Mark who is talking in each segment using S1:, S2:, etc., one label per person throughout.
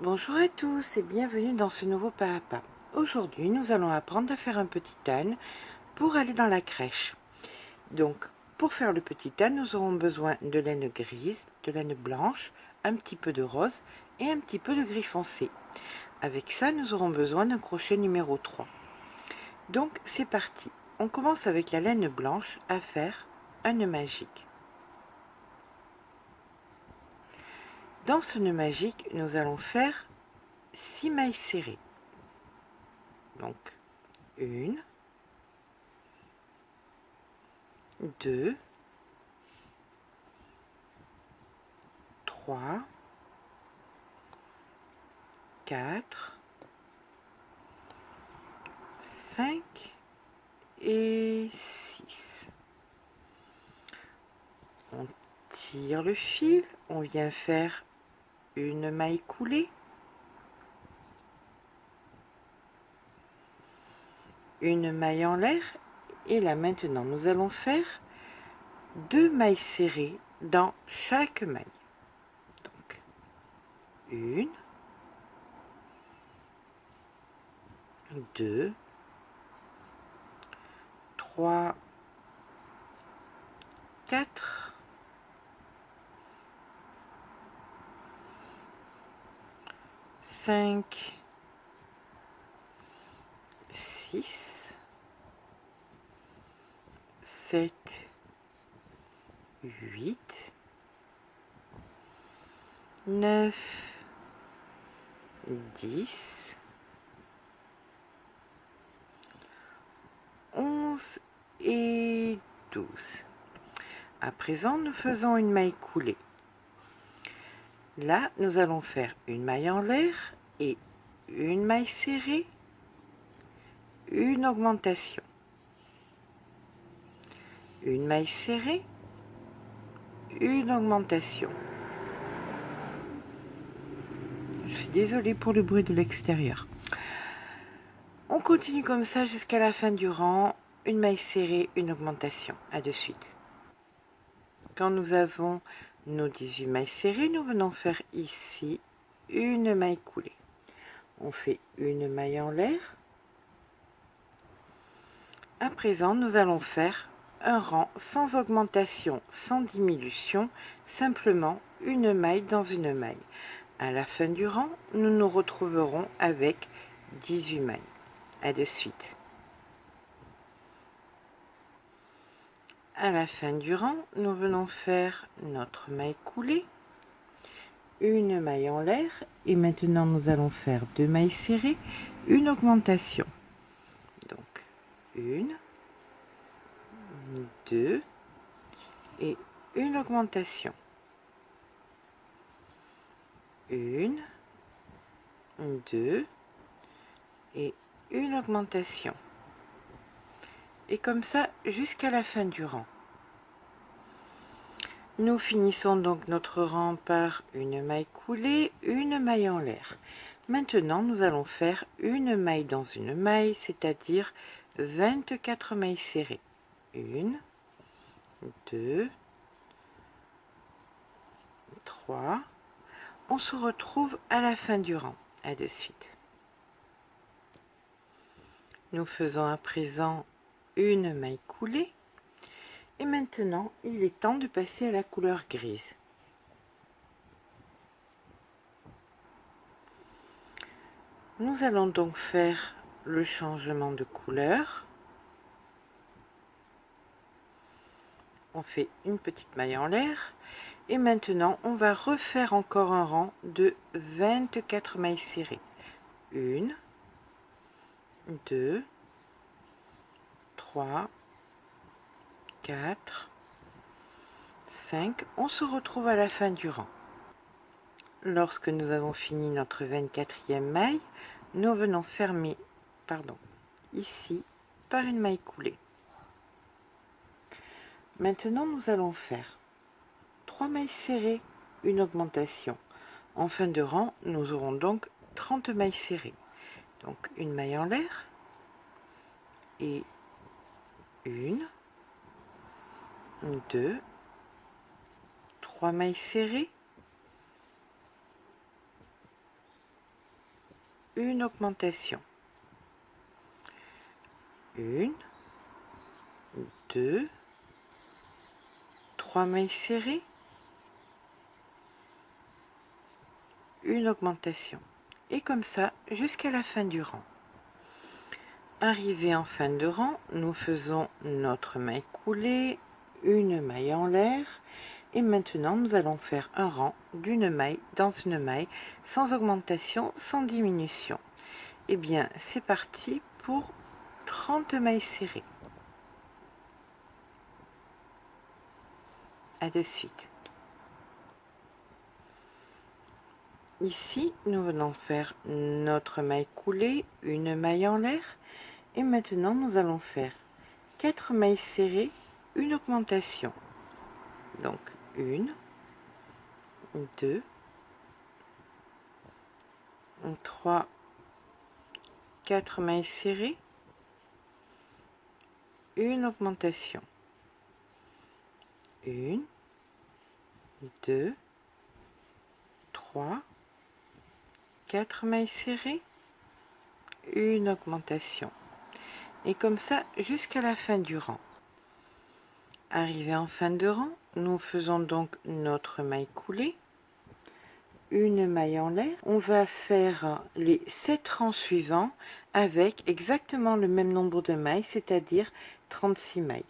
S1: Bonjour à tous et bienvenue dans ce nouveau pas à pas. Aujourd'hui, nous allons apprendre à faire un petit âne pour aller dans la crèche. Donc, pour faire le petit âne, nous aurons besoin de laine grise, de laine blanche, un petit peu de rose et un petit peu de gris foncé. Avec ça, nous aurons besoin d'un crochet numéro 3. Donc, c'est parti. On commence avec la laine blanche à faire un nœud magique. Dans ce nœud magique, nous allons faire 6 mailles serrées. Donc, 1, 2, 3, 4, 5 et 6. On tire le fil, on vient faire une maille coulée, une maille en l'air, et là maintenant nous allons faire 2 mailles serrées dans chaque maille. Donc 1, 2, 3, 4, 5, 6, 7, 8, 9, 10, 11 et 12. À présent, nous faisons une maille coulée. Là, nous allons faire une maille en l'air et une maille serrée, une augmentation. Une maille serrée, une augmentation. Je suis désolée pour le bruit de l'extérieur. On continue comme ça jusqu'à la fin du rang. Une maille serrée, une augmentation. À de suite. Quand nous avons nos 18 mailles serrées, nous venons faire ici une maille coulée. On fait une maille en l'air. À présent, nous allons faire un rang sans augmentation, sans diminution, simplement une maille dans une maille. À la fin du rang, nous nous retrouverons avec 18 mailles. À de suite. À la fin du rang, nous venons faire notre maille coulée, une maille en l'air, et maintenant nous allons faire 2 mailles serrées, une augmentation. Donc 1, 2 et une augmentation. 1, 2 et une augmentation. Et comme ça jusqu'à la fin du rang. Nous finissons donc notre rang par une maille coulée, une maille en l'air. Maintenant, nous allons faire une maille dans une maille, c'est-à-dire 24 mailles serrées. 1, 2, 3. On se retrouve à la fin du rang. À de suite. Nous faisons à présent une maille coulée. Et maintenant, il est temps de passer à la couleur grise. Nous allons donc faire le changement de couleur. On fait une petite maille en l'air. Et maintenant, on va refaire encore un rang de 24 mailles serrées. 1, 2, 3, 4, 5. On se retrouve à la fin du rang. Lorsque nous avons fini notre 24e maille, nous venons fermer, ici par une maille coulée. Maintenant, nous allons faire 3 mailles serrées, une augmentation. En fin de rang, nous aurons donc 30 mailles serrées. Donc une maille en l'air et 1, 2, 3 mailles serrées, une augmentation, une, deux, trois mailles serrées, une augmentation, et comme ça jusqu'à la fin du rang. Arrivé en fin de rang, nous faisons notre maille coulée, une maille en l'air, et maintenant nous allons faire un rang d'une maille dans une maille, sans augmentation, sans diminution. Et bien c'est parti pour 30 mailles serrées. À de suite. Ici nous venons faire notre maille coulée, une maille en l'air, et maintenant nous allons faire 4 mailles serrées, une augmentation. Donc une, deux, trois, 4 mailles serrées, une augmentation. Une, deux, trois, 4 mailles serrées, une augmentation. Et comme ça jusqu'à la fin du rang. Arrivé en fin de rang, nous faisons donc notre maille coulée, une maille en l'air. On va faire les 7 rangs suivants avec exactement le même nombre de mailles, c'est-à-dire 36 mailles.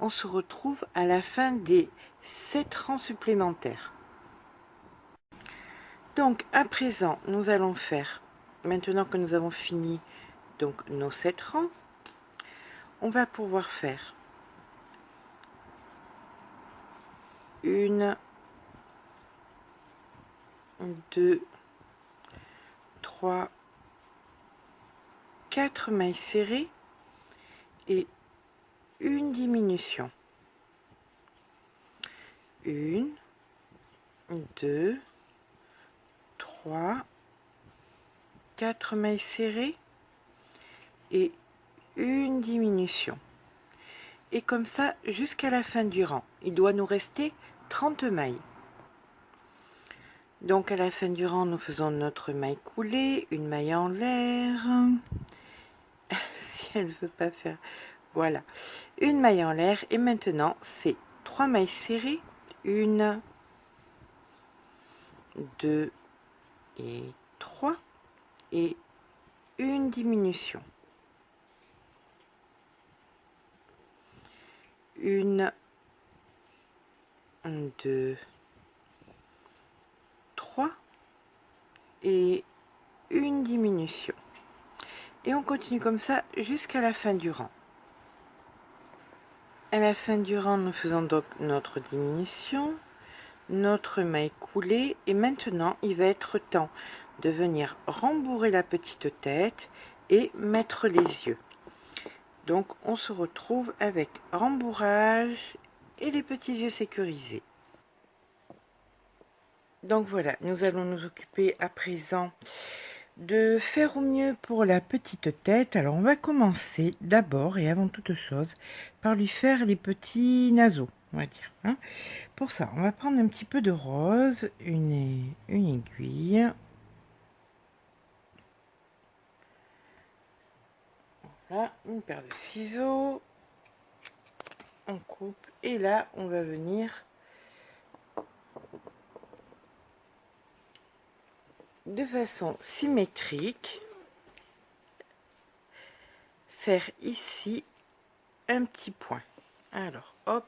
S1: On se retrouve à la fin des 7 rangs supplémentaires. Donc à présent, nous allons faire, maintenant que nous avons fini donc nos 7 rangs, on va pouvoir faire une, deux, trois, 4 mailles serrées et une diminution. Une, deux, trois, 4 mailles serrées et une diminution. Et comme ça jusqu'à la fin du rang. Il doit nous rester 30 mailles. Donc à la fin du rang, nous faisons notre maille coulée, une maille en l'air. Si elle ne veut pas faire, voilà, une maille en l'air. Et maintenant c'est 3 mailles serrées, une, deux et 3, et une diminution. Une, deux, 3 et une diminution. Et on continue comme ça jusqu'à la fin du rang. À la fin du rang, nous faisons donc notre diminution, notre maille coulée, et maintenant il va être temps de venir rembourrer la petite tête et mettre les yeux. Donc on se retrouve avec rembourrage et les petits yeux sécurisés. Donc voilà, nous allons nous occuper à présent de faire au mieux pour la petite tête. Alors on va commencer d'abord et avant toute chose par lui faire les petits naseaux, on va dire, hein. Pour ça, on va prendre un petit peu de rose, une aiguille. Voilà, une paire de ciseaux. On coupe et là, on va venir de façon symétrique faire ici un petit point. Alors, hop.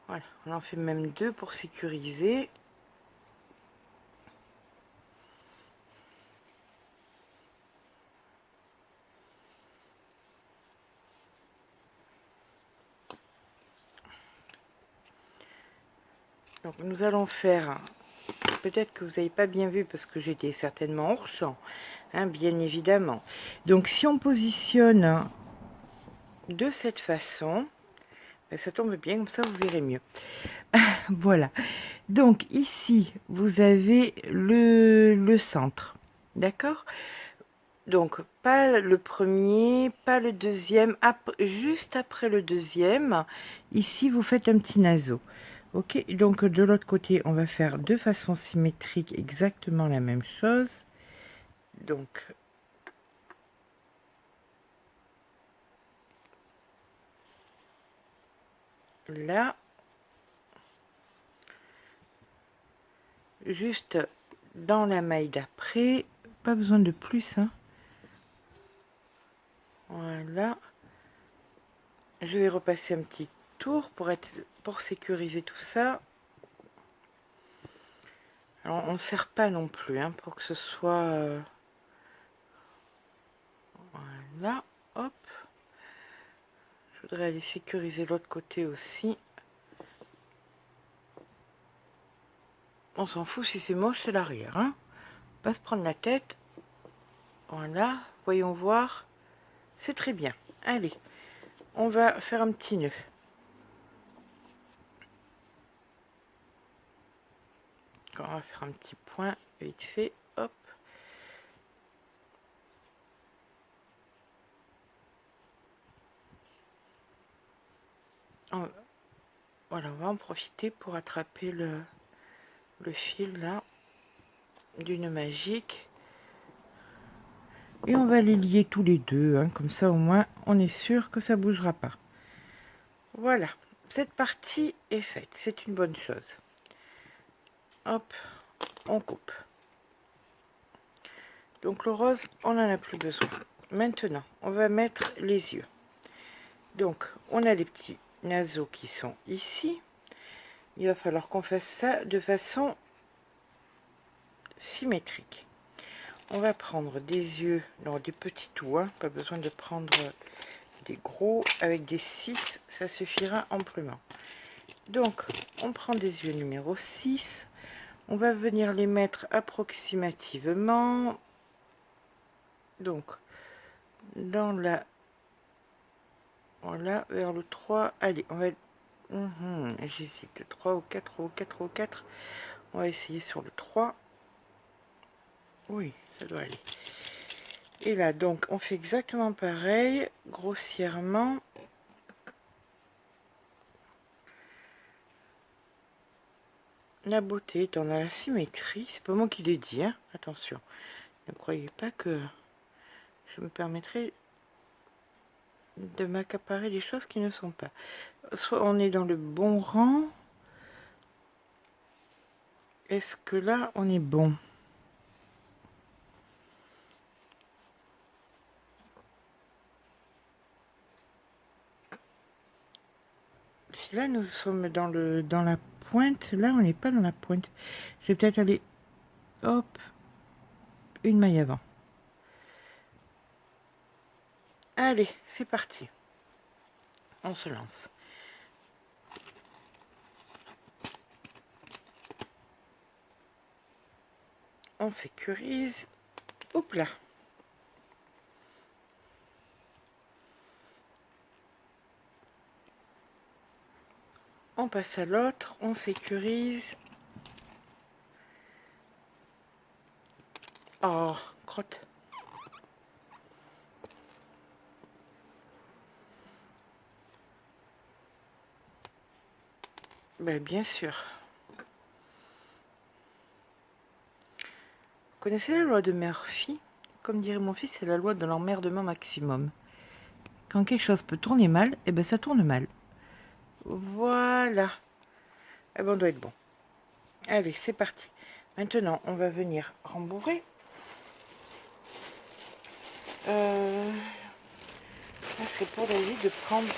S1: Voilà, on en fait même deux pour sécuriser. Donc nous allons faire, peut-être que vous n'avez pas bien vu parce que j'étais certainement hors champ, hein, bien évidemment. Donc si on positionne de cette façon, ben, ça tombe bien, comme ça vous verrez mieux. Voilà, donc ici vous avez le centre, d'accord? Donc, pas le premier, pas le deuxième, juste après le deuxième, ici, vous faites un petit naseau. Ok, donc de l'autre côté, on va faire de façon symétrique exactement la même chose. Donc, là, juste dans la maille d'après, pas besoin de plus, hein. Voilà. Je vais repasser un petit tour pour sécuriser tout ça. Alors, on ne serre pas non plus, hein, pour que ce soit... voilà, hop. Je voudrais aller sécuriser l'autre côté aussi. On s'en fout si c'est moche, c'est l'arrière, hein. Pas se prendre la tête. Voilà, voyons voir. C'est très bien. Allez, on va faire un petit nœud. On va faire un petit point vite fait. Hop. Voilà, on va en profiter pour attraper le fil là du nœud magique. Et on va les lier tous les deux, hein, comme ça au moins on est sûr que ça bougera pas. Voilà, cette partie est faite, c'est une bonne chose. Hop, on coupe. Donc le rose, on n'en a plus besoin. Maintenant, on va mettre les yeux. Donc, on a les petits naseaux qui sont ici. Il va falloir qu'on fasse ça de façon symétrique. On va prendre des yeux, non, des petits tout, hein, pas besoin de prendre des gros. Avec des 6, ça suffira amplement. Donc, on prend des yeux numéro 6. On va venir les mettre approximativement. Donc, dans la... Voilà, vers le 3. Allez, on va... J'hésite. 3 ou 4 ou 4 ou 4. On va essayer sur le 3. Oui, ça doit aller. Et là, donc, on fait exactement pareil, grossièrement. La beauté étant dans la symétrie. C'est pas moi qui l'ai dit, hein. Attention. Ne croyez pas que je me permettrai de m'accaparer des choses qui ne sont pas. Soit on est dans le bon rang. Est-ce que là, on est bon? Si là, nous sommes dans la pointe, là, on n'est pas dans la pointe. Je vais peut-être aller, hop, une maille avant. Allez, c'est parti. On se lance. On sécurise. Hop là. On passe à l'autre, on sécurise. Oh, crotte. Ben, bien sûr. Vous connaissez la loi de Murphy? Comme dirait mon fils, c'est la loi de l'emmerdement maximum. Quand quelque chose peut tourner mal, eh ben ça tourne mal. Voilà. Eh ben, on doit être bon. Allez, c'est parti. Maintenant, on va venir rembourrer. Là, c'est pour David de prendre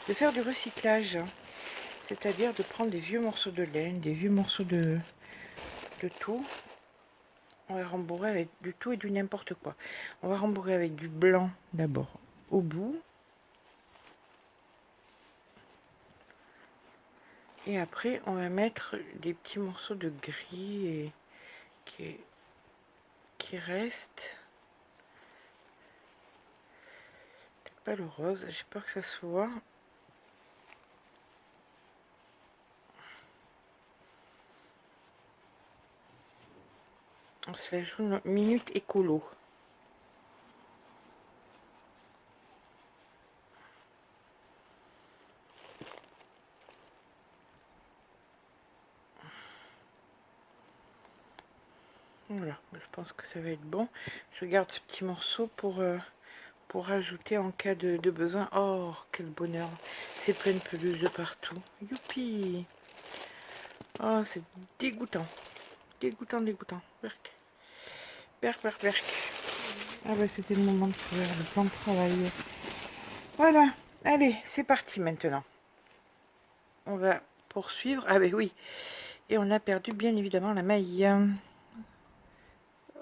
S1: de faire du recyclage. C'est-à-dire de prendre des vieux morceaux de laine, des vieux morceaux de tout. On va rembourrer avec du tout et du n'importe quoi. On va rembourrer avec du blanc d'abord au bout. Et après, on va mettre des petits morceaux de gris et qui restent. Peut-être pas le rose, j'ai peur que ça soit. On se la joue une minute écolo. Voilà, je pense que ça va être bon. Je garde ce petit morceau pour rajouter en cas de besoin. Oh, quel bonheur. C'est plein de peluches de partout. Youpi. Oh, c'est dégoûtant. Dégoûtant, dégoûtant. Berk. Berk, berk, berk. Ah bah c'était le moment de faire le plan de travail. Voilà. Allez, c'est parti maintenant. On va poursuivre. Ah bah oui. Et on a perdu bien évidemment la maille.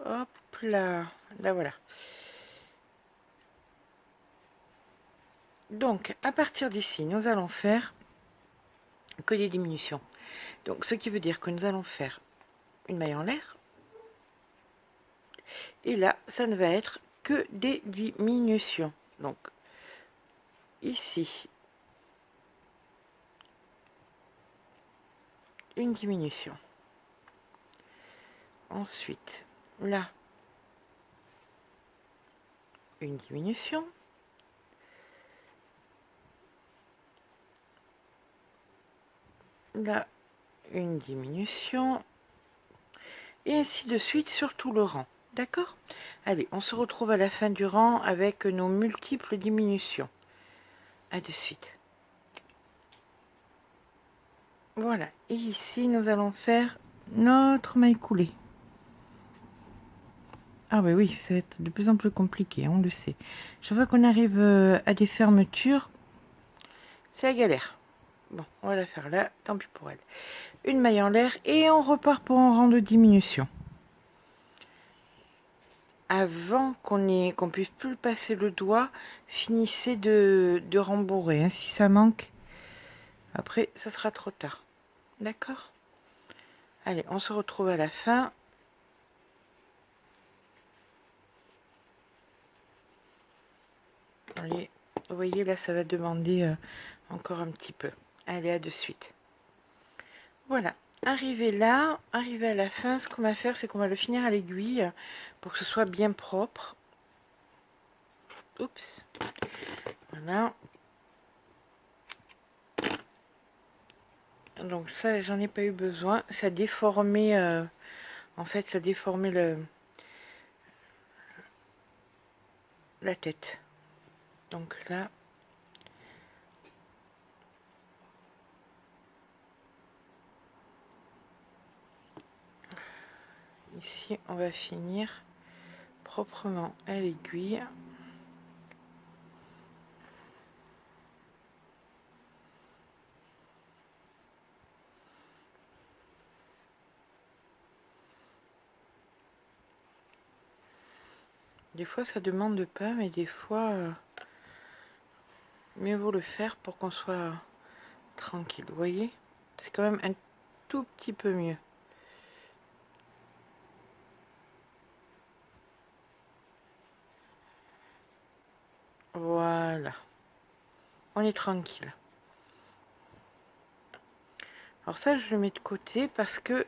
S1: Hop là. Là voilà. Donc, à partir d'ici, nous allons faire que des diminutions. Donc, ce qui veut dire que nous allons faire une maille en l'air. Et là, ça ne va être que des diminutions. Donc, ici, une diminution. Ensuite, là, une diminution. Là, une diminution. Et ainsi de suite sur tout le rang. D'accord? Allez, on se retrouve à la fin du rang avec nos multiples diminutions. À de suite. Voilà. Et ici, nous allons faire notre maille coulée. Ah bah oui, ça va être de plus en plus compliqué, on le sait. Chaque fois qu'on arrive à des fermetures, c'est la galère. Bon, on va la faire là, tant pis pour elle. Une maille en l'air et on repart pour un rang de diminution. Avant qu'on puisse plus passer le doigt, finissez de rembourrer. Hein. Si ça manque, après, ça sera trop tard. D'accord? Allez, on se retrouve à la fin. Allez, vous voyez, là, ça va demander encore un petit peu. Allez, à de suite. Voilà, arrivé là, arrivé à la fin, ce qu'on va faire, c'est qu'on va le finir à l'aiguille pour que ce soit bien propre. Oups. Voilà. Donc ça, j'en ai pas eu besoin. Ça déformait, en fait, ça déformait la tête. Donc là, ici, on va finir proprement à l'aiguille. Des fois, ça demande pas, mais des fois, mieux vaut le faire pour qu'on soit tranquille. Vous voyez, c'est quand même un tout petit peu mieux. Voilà, on est tranquille. Alors ça, je le mets de côté parce que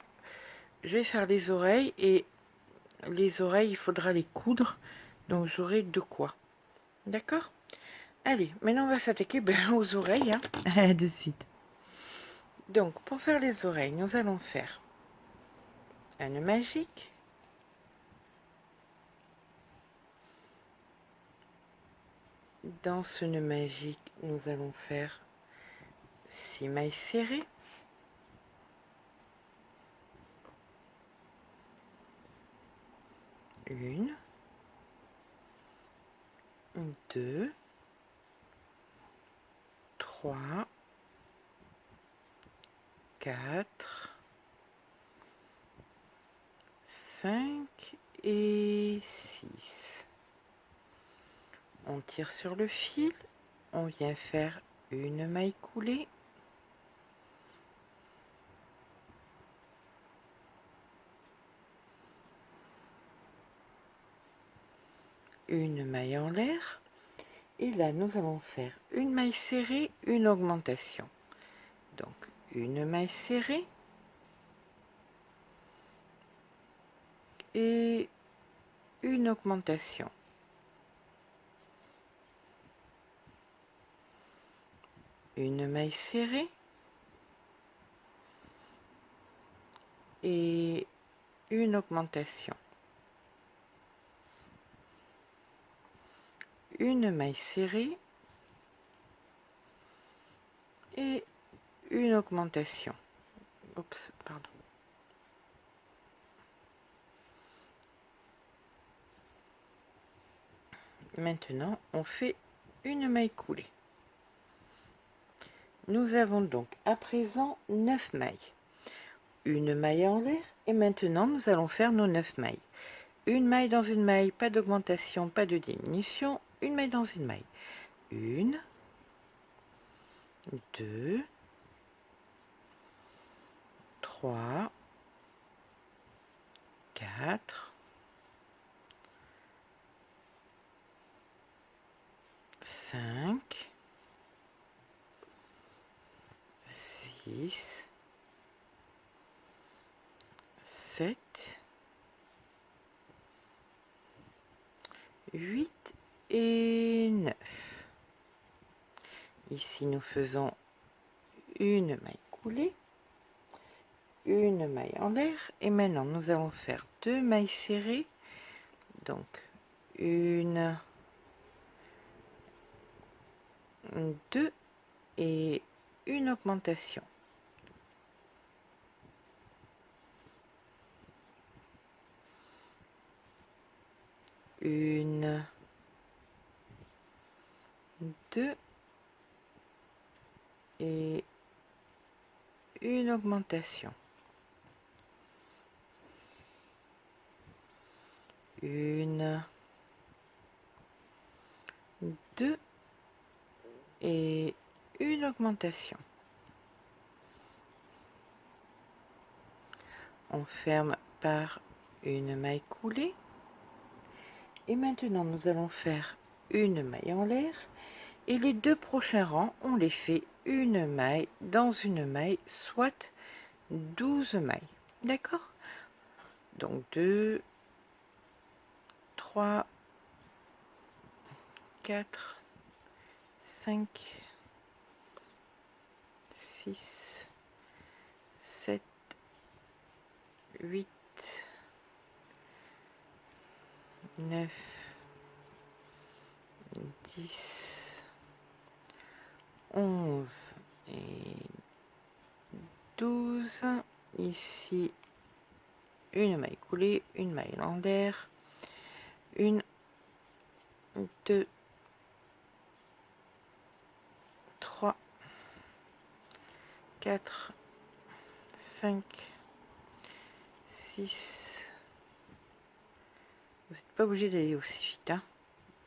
S1: je vais faire les oreilles et les oreilles, il faudra les coudre. Donc j'aurai de quoi. D'accord? Allez, maintenant on va s'attaquer aux oreilles. Hein. À de suite. Donc pour faire les oreilles, nous allons faire un nœud magique. Dans ce nœud magique, nous allons faire 6 mailles serrées. Une, deux, trois, 4, 5 et 6. On tire sur le fil, on vient faire une maille coulée. Une maille en l'air. Et là, nous allons faire une maille serrée, une augmentation. Donc, une maille serrée et une augmentation. Une maille serrée et une augmentation, une maille serrée et une augmentation. Oups, pardon. Maintenant, on fait une maille coulée. Nous avons donc à présent 9 mailles. Une maille en l'air et maintenant nous allons faire nos 9 mailles. Une maille dans une maille, pas d'augmentation, pas de diminution. Une maille dans une maille. Une, deux, trois, quatre, 5, 6, 7, 8 et 9. Ici, nous faisons une maille coulée, une maille en l'air et maintenant nous allons faire 2 mailles serrées. Donc, une, 2 et une augmentation. Une, 2 et une augmentation. Une, 2 et une augmentation. On ferme par une maille coulée. Et maintenant, nous allons faire une maille en l'air. Et les 2 prochains rangs, on les fait une maille dans une maille, soit 12 mailles. D'accord? Donc 2, 3, 4, 5, 6, 7, 8, 9, 10, 11 et 12. Ici, une maille coulée, une maille en l'air, une, 2, 3, 4, 5, 6. Vous n'êtes pas obligé d'aller aussi vite, hein.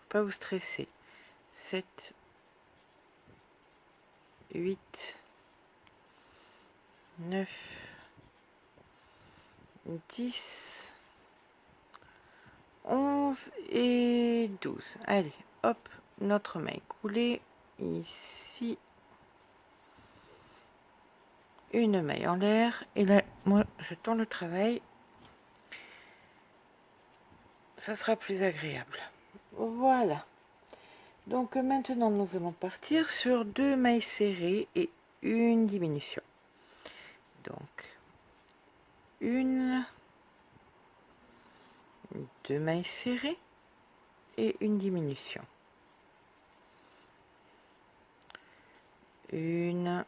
S1: Faut pas vous stresser. 7, 8, 9, 10, 11 et 12. Allez, hop, notre maille coulée. Ici, une maille en l'air. Et là, moi, je tourne le travail. Ça sera plus agréable. Voilà. Donc maintenant, nous allons partir sur 2 mailles serrées et une diminution. Donc, une, 2 mailles serrées et une diminution. Une,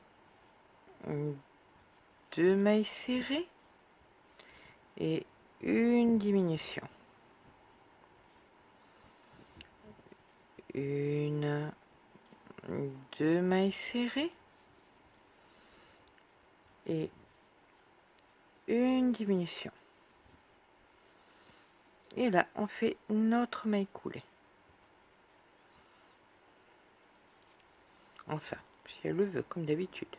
S1: 2 mailles serrées et une diminution. Une, 2 mailles serrées et une diminution. Et là, on fait notre maille coulée. Enfin, si elle le veut, comme d'habitude.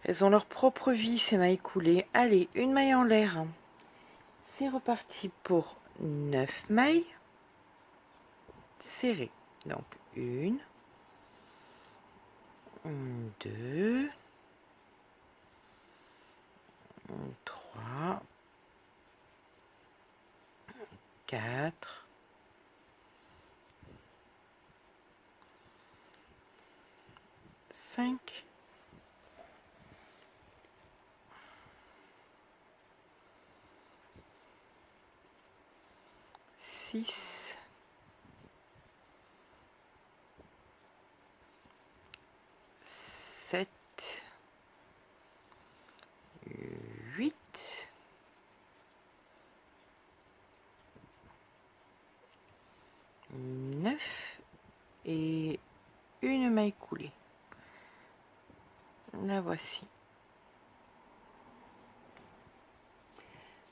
S1: Elles ont leur propre vie, ces mailles coulées. Allez, une maille en l'air. C'est reparti pour 9 mailles serrées. Donc, une, 2, 3, 4, 5, 6, 6, 7, 8, 9 et une maille coulée. La voici.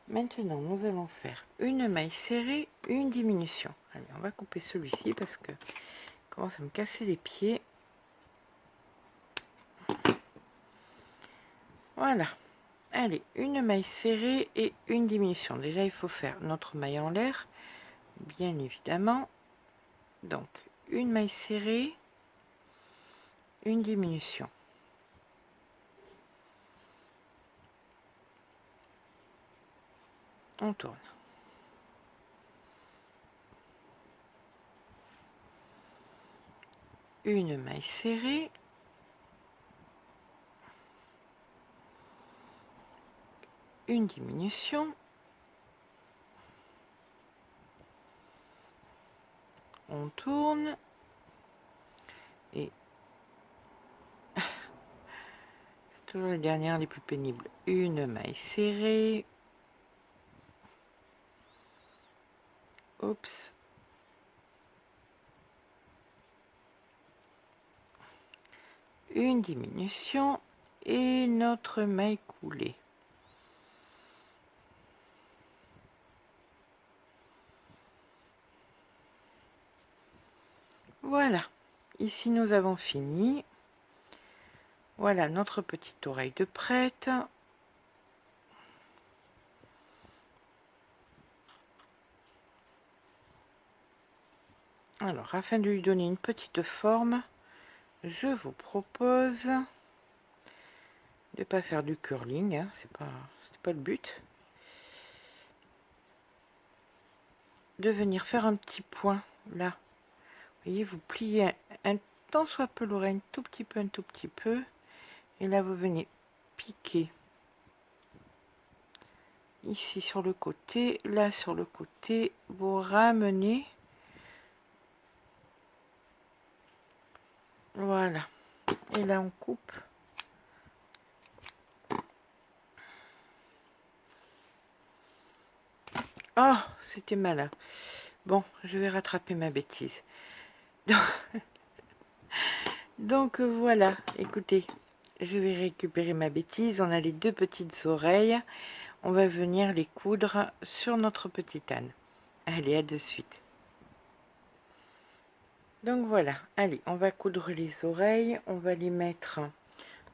S1: Maintenant, nous allons faire une maille serrée, une diminution. Allez, on va couper celui-ci parce que commence à me casser les pieds. Voilà. Allez, une maille serrée et une diminution. Déjà, il faut faire notre maille en l'air, bien évidemment. Donc, une maille serrée, une diminution. On tourne. Une maille serrée, une diminution, on tourne et c'est toujours les dernières les plus pénibles. Une maille serrée, oups, une diminution et notre maille coulée. Voilà, ici nous avons fini. Voilà notre petite oreille de prête. Alors, afin de lui donner une petite forme, je vous propose de ne pas faire du curling, hein, c'est pas le but. De venir faire un petit point là. Vous voyez, vous pliez un tant soit peu l'oreille, un tout petit peu, et là vous venez piquer ici sur le côté, là sur le côté, vous ramenez, voilà, et là on coupe. Oh, c'était malin. Bon, je vais rattraper ma bêtise. Donc voilà, écoutez, je vais récupérer ma bêtise. On a les deux petites oreilles. On va venir les coudre sur notre petite âne. Allez, à de suite. Donc voilà, allez, on va coudre les oreilles. On va les mettre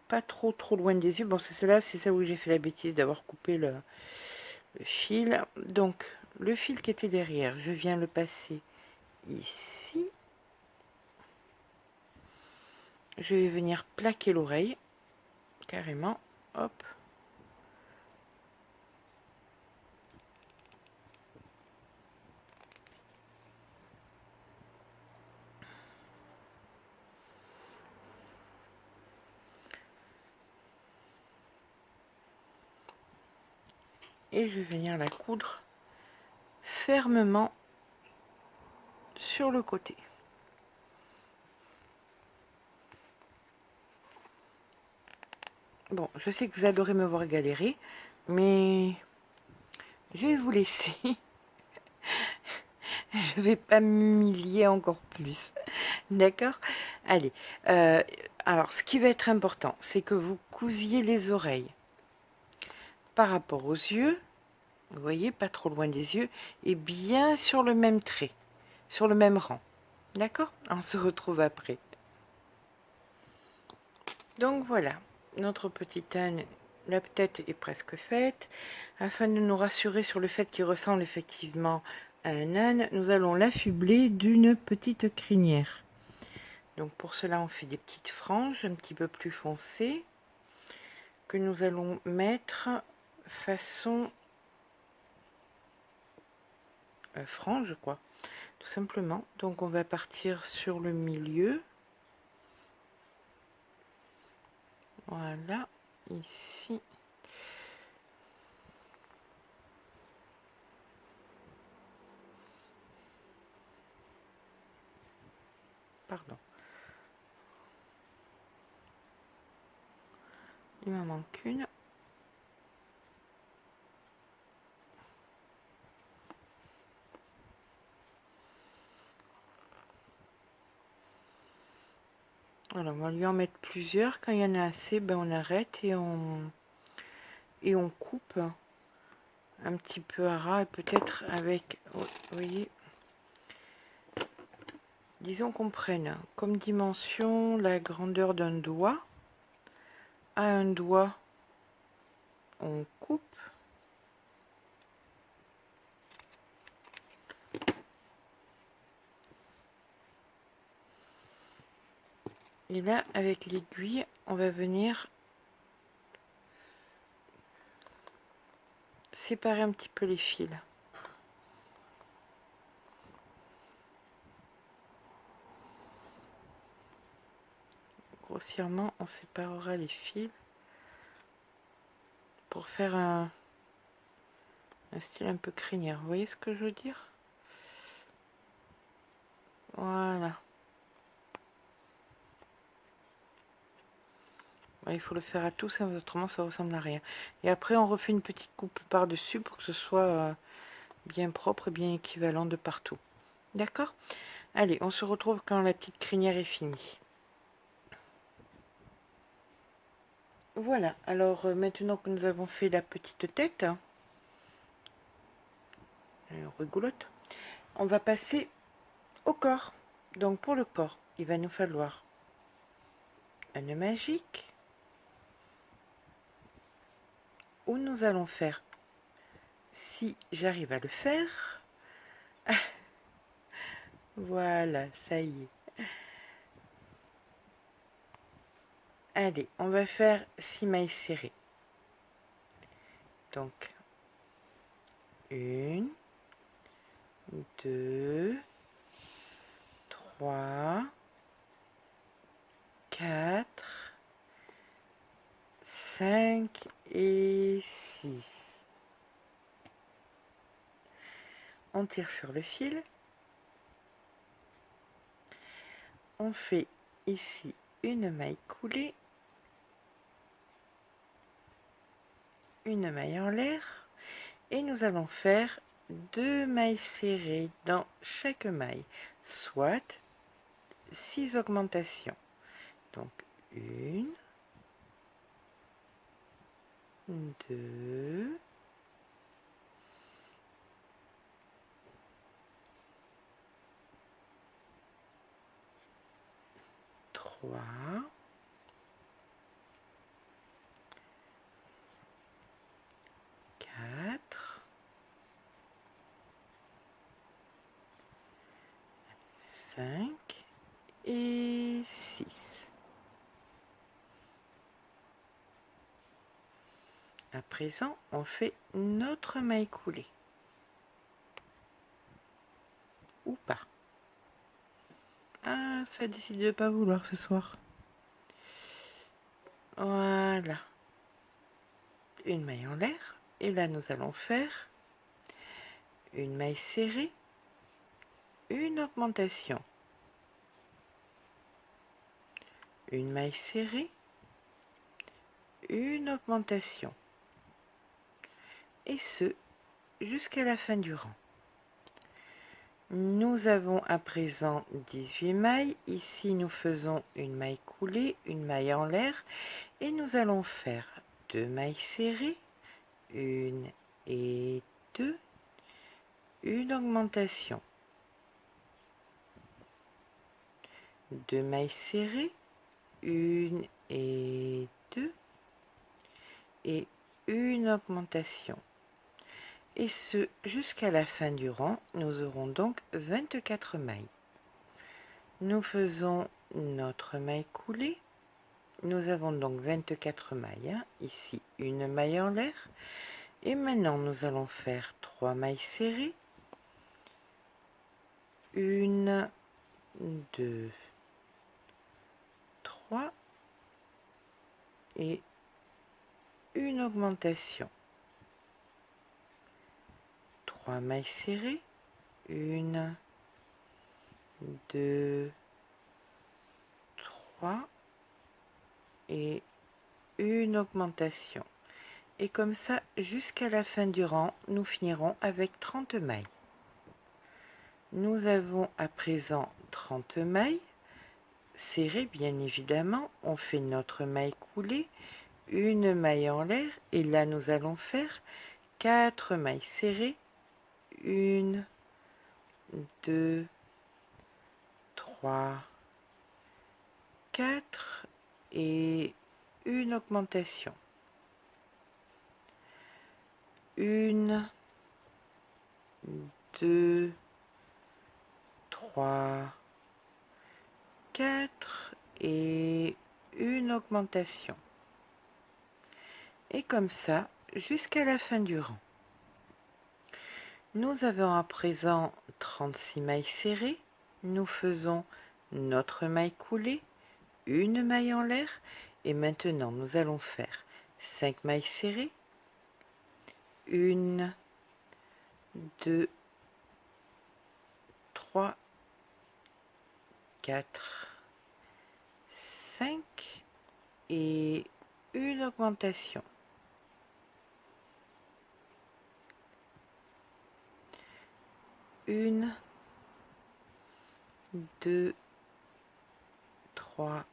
S1: pas trop loin des yeux. Bon, c'est ça où j'ai fait la bêtise d'avoir coupé le fil. Donc, le fil qui était derrière, je viens le passer ici. Je vais venir plaquer l'oreille, carrément, hop. Et je vais venir la coudre fermement sur le côté. Bon, je sais que vous adorez me voir galérer, mais je vais vous laisser. Je vais pas m'humilier encore plus. D'accord? Allez. Alors, ce qui va être important, c'est que vous cousiez les oreilles par rapport aux yeux. Vous voyez, pas trop loin des yeux. Et bien sur le même trait, sur le même rang. D'accord? On se retrouve après. Donc voilà, notre petite âne, la tête est presque faite. Afin de nous rassurer sur le fait qu'il ressemble effectivement à un âne, nous allons l'affubler d'une petite crinière. Donc pour cela, on fait des petites franges un petit peu plus foncées que nous allons mettre façon frange, quoi, tout simplement. Donc on va partir sur le milieu. Voilà, ici. pardon. Il m'en manque une. Alors, on va lui en mettre plusieurs. Quand il y en a assez, ben on arrête et on coupe un petit peu à ras et peut-être avec, vous voyez, disons qu'on prenne comme dimension la grandeur d'un doigt. À un doigt, on coupe. Et là, avec l'aiguille, on va venir séparer un petit peu les fils. Grossièrement, on séparera les fils pour faire un style un peu crinière. Vous voyez ce que je veux dire? Voilà. Il faut le faire à tous, autrement ça ressemble à rien. Et après, on refait une petite coupe par-dessus pour que ce soit bien propre et bien équivalent de partout. D'accord? Allez, on se retrouve quand la petite crinière est finie. Voilà, alors maintenant que nous avons fait la petite tête, rigolote, on va passer au corps. Donc pour le corps, il va nous falloir un nœud magique où nous allons faire, si j'arrive à le faire, voilà, ça y est. Allez, on va faire 6 mailles serrées. Donc, 1, 2, 3, 4, 5 et 6. On tire sur le fil. On fait ici une maille coulée, une maille en l'air, et nous allons faire 2 mailles serrées dans chaque maille, soit 6 augmentations. Donc 1, 2, 3, 4, 5 et 6. À présent, on fait notre maille coulée. Ou pas. Ah, ça décide de pas vouloir ce soir. Voilà. Une maille en l'air. Et là, nous allons faire une maille serrée, une augmentation, une maille serrée, une augmentation. Et ce, jusqu'à la fin du rang. Nous avons à présent 18 mailles. Ici, nous faisons une maille coulée, une maille en l'air. Et nous allons faire 2 mailles serrées, une et deux, une augmentation, 2 mailles serrées, une et deux, et une augmentation. Et ce, jusqu'à la fin du rang, nous aurons donc 24 mailles. Nous faisons notre maille coulée. Nous avons donc 24 mailles. Ici, une maille en l'air. Et maintenant, nous allons faire 3 mailles serrées. Une, deux, 3 et une augmentation. 3 mailles serrées, une, deux, 3 et une augmentation. Et comme ça, jusqu'à la fin du rang, nous finirons avec 30 mailles. Nous avons à présent 30 mailles serrées, bien évidemment. On fait notre maille coulée, une maille en l'air, et là nous allons faire 4 mailles serrées, 1, 2, 3, 4 et une augmentation. 1, 2, 3, 4 et une augmentation. Et comme ça, jusqu'à la fin du rang. Nous avons à présent 36 mailles serrées. Nous faisons notre maille coulée, une maille en l'air, et maintenant nous allons faire 5 mailles serrées, 1, 2, 3, 4, 5 et une augmentation. 1, 2, 3,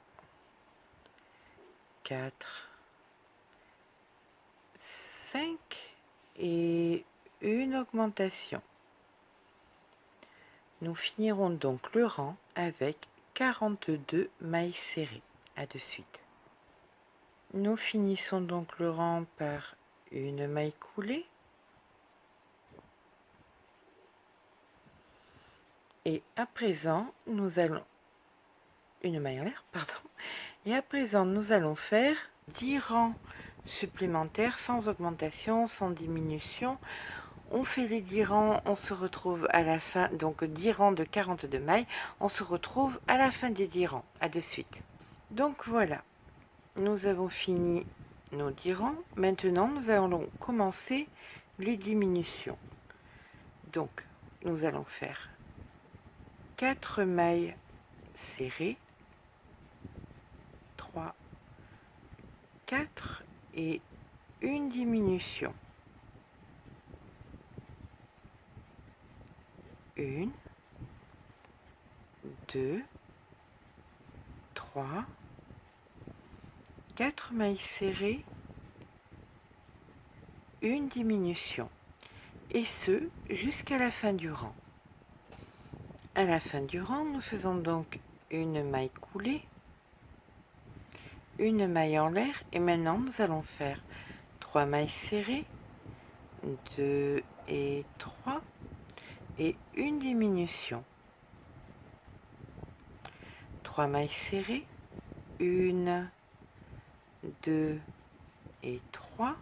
S1: 4, 5 et une augmentation. Nous finirons donc le rang avec 42 mailles serrées. À de suite. Nous finissons donc le rang par une maille coulée. Et à présent, nous allons... Une maille en l'air, pardon. Et à présent, nous allons faire 10 rangs supplémentaires sans augmentation, sans diminution. On fait les 10 rangs, on se retrouve à la fin, donc 10 rangs de 42 mailles. On se retrouve à la fin des 10 rangs. À de suite. Donc voilà, nous avons fini nos 10 rangs. Maintenant, nous allons commencer les diminutions. Donc, nous allons faire 4 mailles serrées, 3, 4 et une diminution. 1, 2, 3, 4 mailles serrées, une diminution. Et ce, jusqu'à la fin du rang. À la fin du rang, nous faisons donc une maille coulée, une maille en l'air, et maintenant nous allons faire 3 mailles serrées, 2 et 3, et une diminution. 3 mailles serrées, 1, 2 et 3,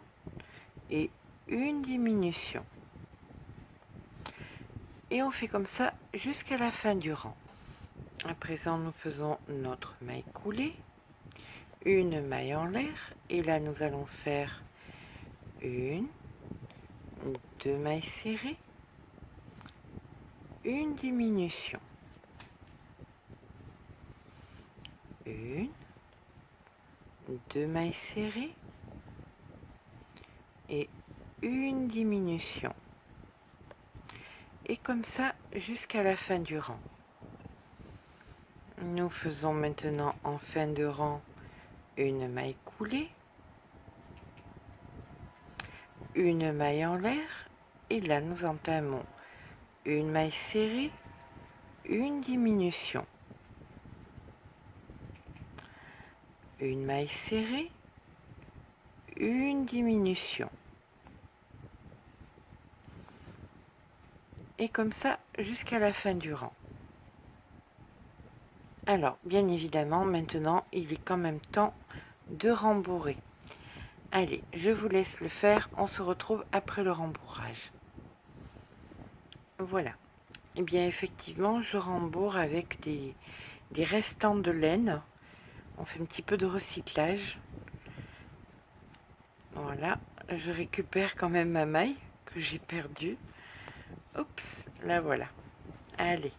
S1: et une diminution. Et on fait comme ça jusqu'à la fin du rang. À présent, nous faisons notre maille coulée, une maille en l'air, et là nous allons faire 1, 2 mailles serrées, une diminution. 1, 2 mailles serrées et une diminution. Et comme ça jusqu'à la fin du rang. Nous faisons maintenant en fin de rang une maille coulée, une maille en l'air, et là nous entamons une maille serrée, une diminution, une maille serrée, une diminution. Et comme ça jusqu'à la fin du rang. Alors, bien évidemment, maintenant, il est quand même temps de rembourrer. Allez, je vous laisse le faire. On se retrouve après le rembourrage. Voilà. Et bien, effectivement, je rembourre avec des restants de laine. On fait un petit peu de recyclage. Voilà. Je récupère quand même ma maille que j'ai perdue. Oups, la voilà. Allez,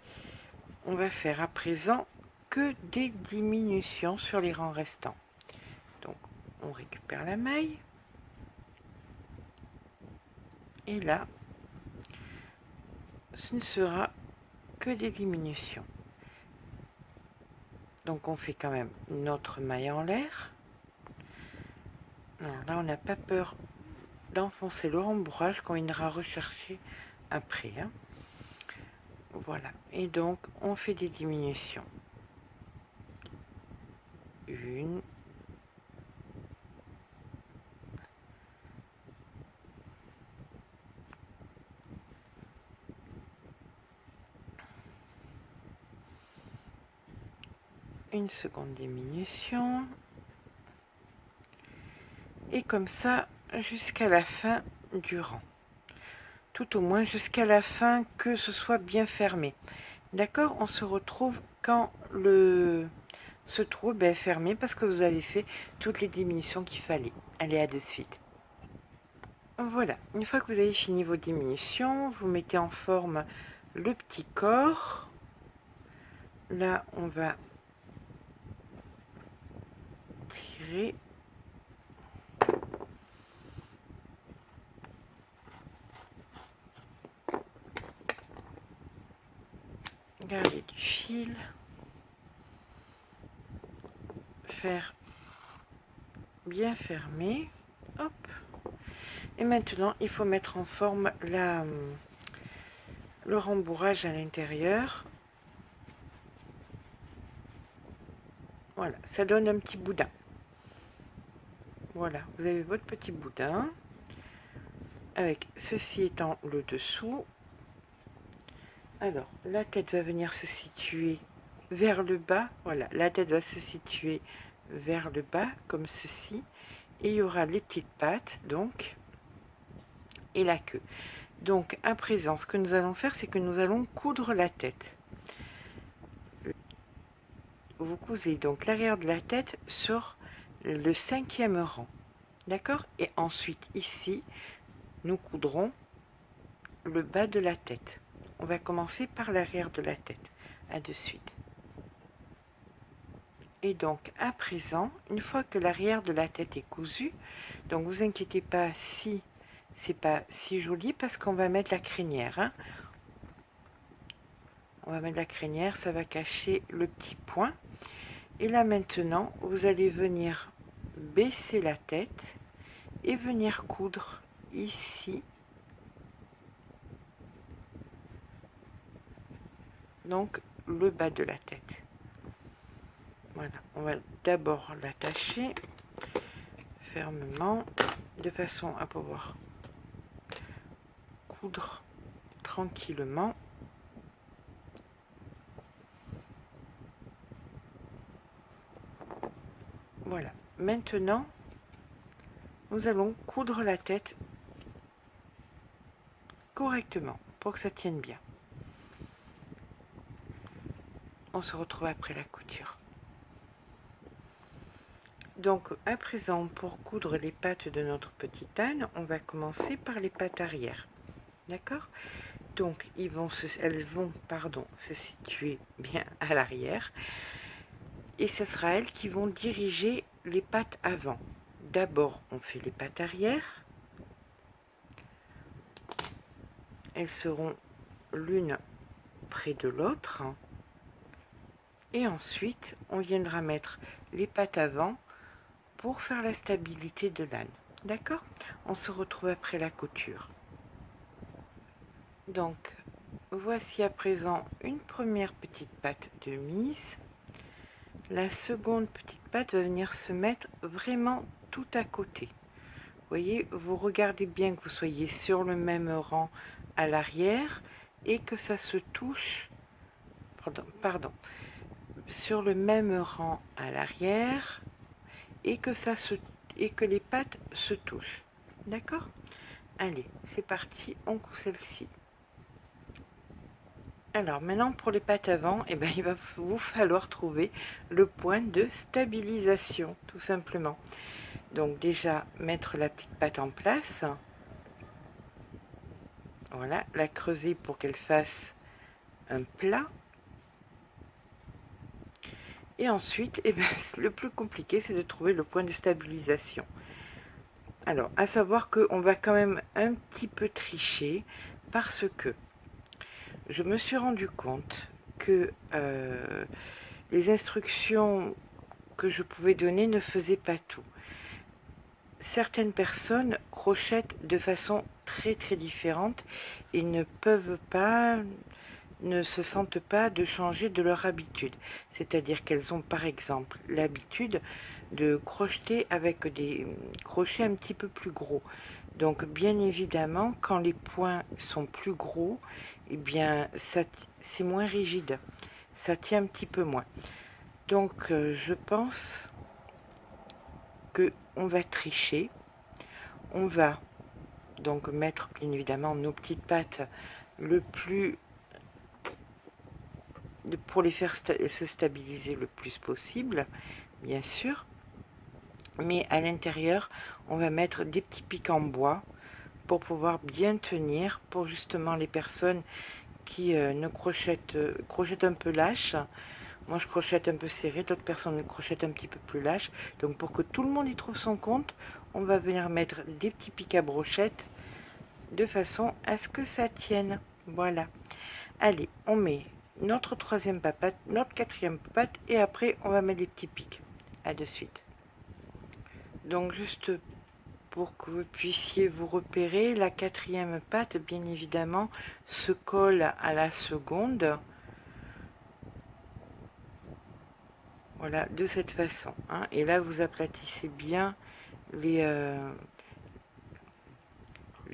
S1: on va faire à présent que des diminutions sur les rangs restants. Donc on récupère la maille et là ce ne sera que des diminutions. Donc on fait quand même notre maille en l'air. Alors là on n'a pas peur d'enfoncer le rembourrage qu'on ira rechercher après, hein. Voilà, et donc on fait des diminutions. Une, une seconde diminution, et comme ça jusqu'à la fin du rang, tout au moins jusqu'à la fin, que ce soit bien fermé. D'accord, on se retrouve quand ce trou est fermé parce que vous avez fait toutes les diminutions qu'il fallait. Allez, à de suite. Voilà, une fois que vous avez fini vos diminutions, vous mettez en forme le petit corps. Là on va tirer. Garder du fil, faire bien fermer, hop. Et maintenant il faut mettre en forme le rembourrage à l'intérieur. Voilà, ça donne un petit boudin. Voilà, vous avez votre petit boudin avec ceci étant le dessous. Alors la tête va venir se situer vers le bas. Voilà, la tête va se situer vers le bas comme ceci, et il y aura les petites pattes donc et la queue. Donc à présent, ce que nous allons faire, c'est que nous allons coudre la tête. Vous cousez donc l'arrière de la tête sur le 5e rang, d'accord, et ensuite ici nous coudrons le bas de la tête. On va commencer par l'arrière de la tête. À de suite. Et donc à présent, une fois que l'arrière de la tête est cousu, donc vous inquiétez pas si c'est pas si joli parce qu'on va mettre la crinière, hein. On va mettre la crinière, ça va cacher le petit point. Et là maintenant, vous allez venir baisser la tête et venir coudre ici, donc le bas de la tête. Voilà, on va d'abord l'attacher fermement de façon à pouvoir coudre tranquillement. Voilà, maintenant nous allons coudre la tête correctement pour que ça tienne bien. On se retrouve après la couture. Donc à présent, pour coudre les pattes de notre petite âne, on va commencer par les pattes arrière. D'accord? Donc elles vont se situer bien à l'arrière. Et ce sera elles qui vont diriger les pattes avant. D'abord, on fait les pattes arrière. Elles seront l'une près de l'autre. Et ensuite, on viendra mettre les pattes avant pour faire la stabilité de l'âne. D'accord? On se retrouve après la couture. Donc, voici à présent une première petite patte de mise. La seconde petite patte va venir se mettre vraiment tout à côté. Vous voyez, vous regardez bien que vous soyez sur le même rang à l'arrière et que ça se touche, sur le même rang à l'arrière et que les pattes se touchent. D'accord? Allez, c'est parti, on coud celle-ci. Alors maintenant pour les pattes avant, il va vous falloir trouver le point de stabilisation, tout simplement. Donc déjà mettre la petite patte en place. Voilà, la creuser pour qu'elle fasse un plat. Et ensuite, eh ben, le plus compliqué, c'est de trouver le point de stabilisation. Alors, à savoir qu'on va quand même un petit peu tricher parce que je me suis rendu compte que les instructions que je pouvais donner ne faisaient pas tout. Certaines personnes crochettent de façon très très différente et ne peuvent pas, ne se sentent pas de changer de leur habitude. C'est-à-dire qu'elles ont par exemple l'habitude de crocheter avec des crochets un petit peu plus gros. Donc bien évidemment, quand les points sont plus gros, eh bien c'est moins rigide, ça tient un petit peu moins. Donc je pense que on va tricher, on va donc mettre bien évidemment nos petites pattes le plus pour les faire se stabiliser le plus possible, bien sûr. Mais à l'intérieur, on va mettre des petits pics en bois pour pouvoir bien tenir, pour justement les personnes qui ne crochettent un peu lâche. Moi, je crochette un peu serré, d'autres personnes crochettent un petit peu plus lâche. Donc, pour que tout le monde y trouve son compte, on va venir mettre des petits pics à brochette de façon à ce que ça tienne. Voilà. Allez, on met notre troisième papate, notre quatrième papate, et après, on va mettre les petits pics. À de suite. Donc, juste pour que vous puissiez vous repérer, la quatrième patte, bien évidemment, se colle à la seconde. Voilà, de cette façon. Hein. Et là, vous aplatissez bien les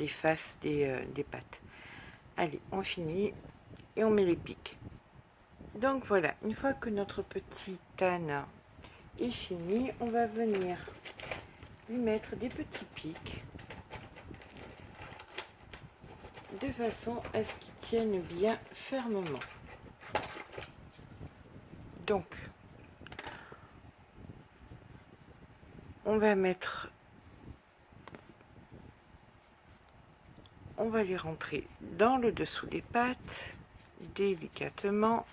S1: faces des pattes. Allez, on finit et on met les pics. Donc voilà, une fois que notre petit âne est fini, on va venir lui mettre des petits pics de façon à ce qu'il tienne bien fermement. Donc, on va les rentrer dans le dessous des pattes, délicatement.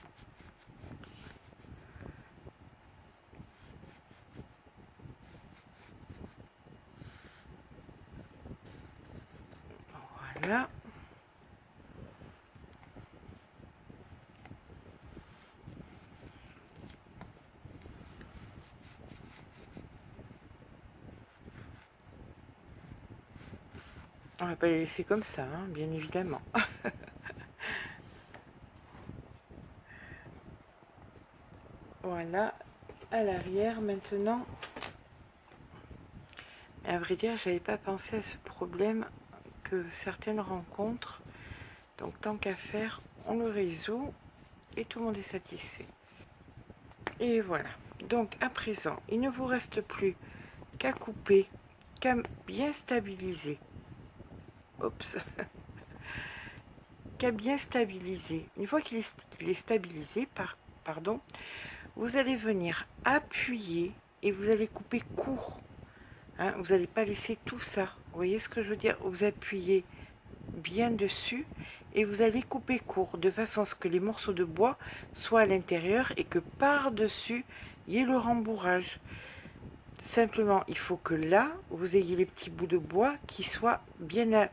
S1: Voilà. On va pas les laisser comme ça, hein, bien évidemment. Voilà, à l'arrière maintenant. À vrai dire, j'avais pas pensé à ce problème que certaines rencontrent. Donc tant qu'à faire, on le résout et tout le monde est satisfait. Et voilà. Donc à présent, il ne vous reste plus qu'à couper, qu'à bien stabiliser. Oups. Qu'à bien stabiliser. Une fois qu'il est stabilisé, pardon, vous allez venir appuyer et vous allez couper court. Hein, vous n'allez pas laisser tout ça. Vous voyez ce que je veux dire? Vous appuyez bien dessus et vous allez couper court de façon à ce que les morceaux de bois soient à l'intérieur et que par-dessus, il y ait le rembourrage. Simplement, il faut que là, vous ayez les petits bouts de bois qui soient bien,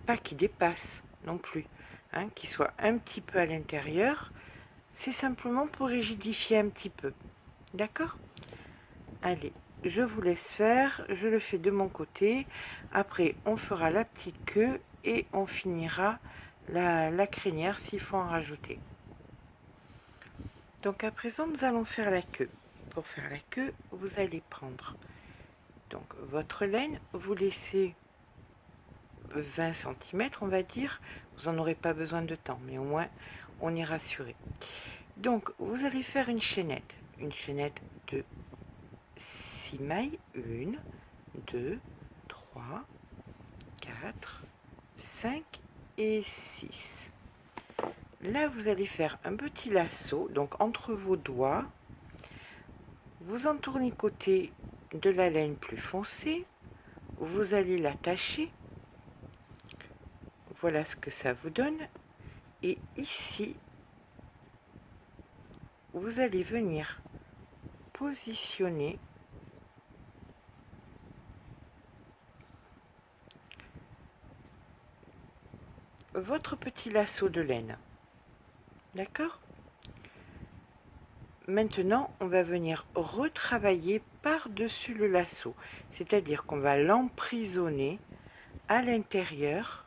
S1: pas qui dépassent non plus, hein, qui soient un petit peu à l'intérieur. C'est simplement pour rigidifier un petit peu. D'accord? Allez, je vous laisse faire. Je le fais de mon côté. Après, on fera la petite queue et on finira la crinière s'il faut en rajouter. Donc à présent, nous allons faire la queue. Pour faire la queue, vous allez prendre donc votre laine, vous laissez 20 cm, on va dire. Vous n'en aurez pas besoin de temps, mais au moins on est rassuré. Donc vous allez faire une chaînette de 6 mailles, 1, 2, 3, 4, 5 et 6. Là, vous allez faire un petit lasso, donc entre vos doigts, vous entournez côté de la laine plus foncée, vous allez l'attacher, voilà ce que ça vous donne, et ici, vous allez venir positionner votre petit lasso de laine. D'accord? Maintenant, on va venir retravailler par-dessus le lasso, c'est-à-dire qu'on va l'emprisonner à l'intérieur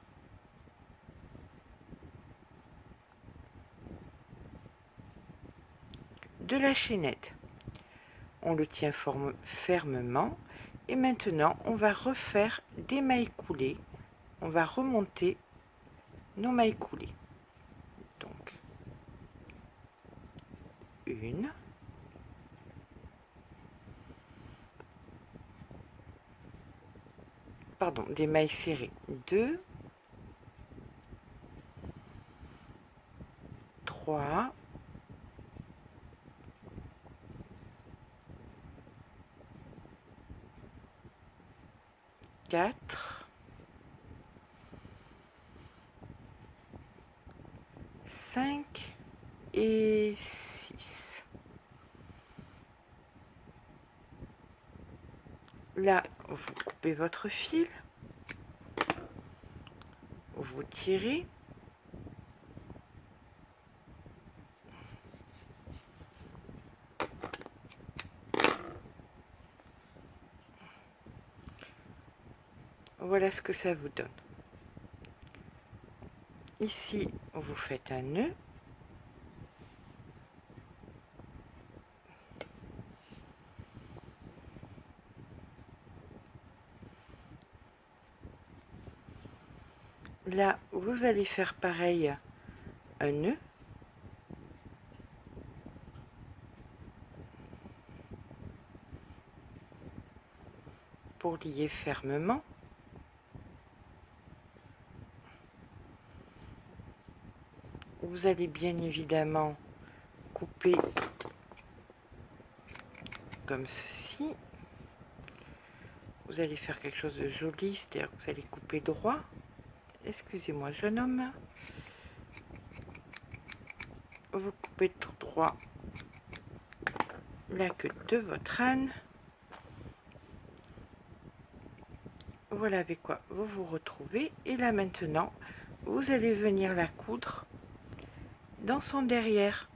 S1: de la chaînette. On le tient fermement et maintenant on va refaire des mailles coulées. On va remonter nos mailles coulées. Donc, une, pardon, des mailles serrées, 2, 3, 4, 5 et 6. Là, vous coupez votre fil, vous tirez, voilà ce que ça vous donne. Ici, vous faites un nœud. Là, vous allez faire pareil, un nœud. Pour lier fermement. Vous allez bien évidemment couper comme ceci. Vous allez faire quelque chose de joli, c'est-à-dire que vous allez couper droit. Excusez-moi, jeune homme. Vous coupez tout droit la queue de votre âne. Voilà avec quoi vous vous retrouvez. Et là maintenant, vous allez venir la coudre dans son derrière.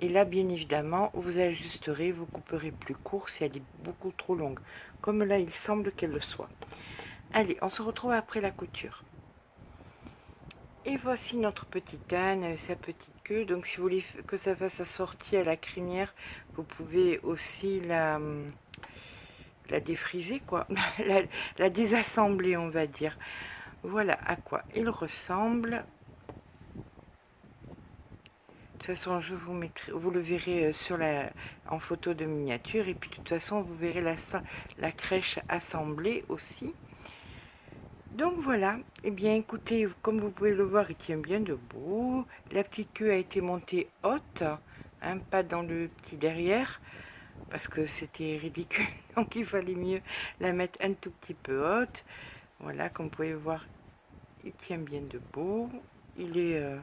S1: Et là, bien évidemment, vous ajusterez, vous couperez plus court si elle est beaucoup trop longue. Comme là, il semble qu'elle le soit. Allez, on se retrouve après la couture. Et voici notre petite âne avec sa petite queue. Donc, si vous voulez que ça fasse assortie à la crinière, vous pouvez aussi la défriser, quoi. la désassembler, on va dire. Voilà à quoi il ressemble. De toute façon, je vous mettrai, vous le verrez en photo de miniature. Et puis, de toute façon, vous verrez la crèche assemblée aussi. Donc voilà, et bien écoutez, comme vous pouvez le voir, il tient bien debout. La petite queue a été montée haute, hein, pas dans le petit derrière, parce que c'était ridicule. Donc il fallait mieux la mettre un tout petit peu haute. Voilà, comme vous pouvez voir, il tient bien debout. Il est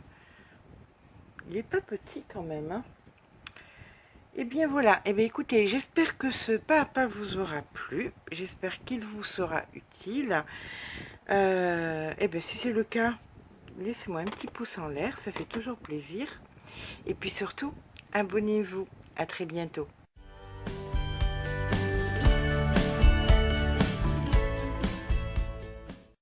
S1: pas petit quand même, hein. Et bien voilà, et bien écoutez, j'espère que ce pas à pas vous aura plu. J'espère qu'il vous sera utile. Et bien si c'est le cas, laissez-moi un petit pouce en l'air, ça fait toujours plaisir. Et puis surtout, abonnez-vous. À très bientôt.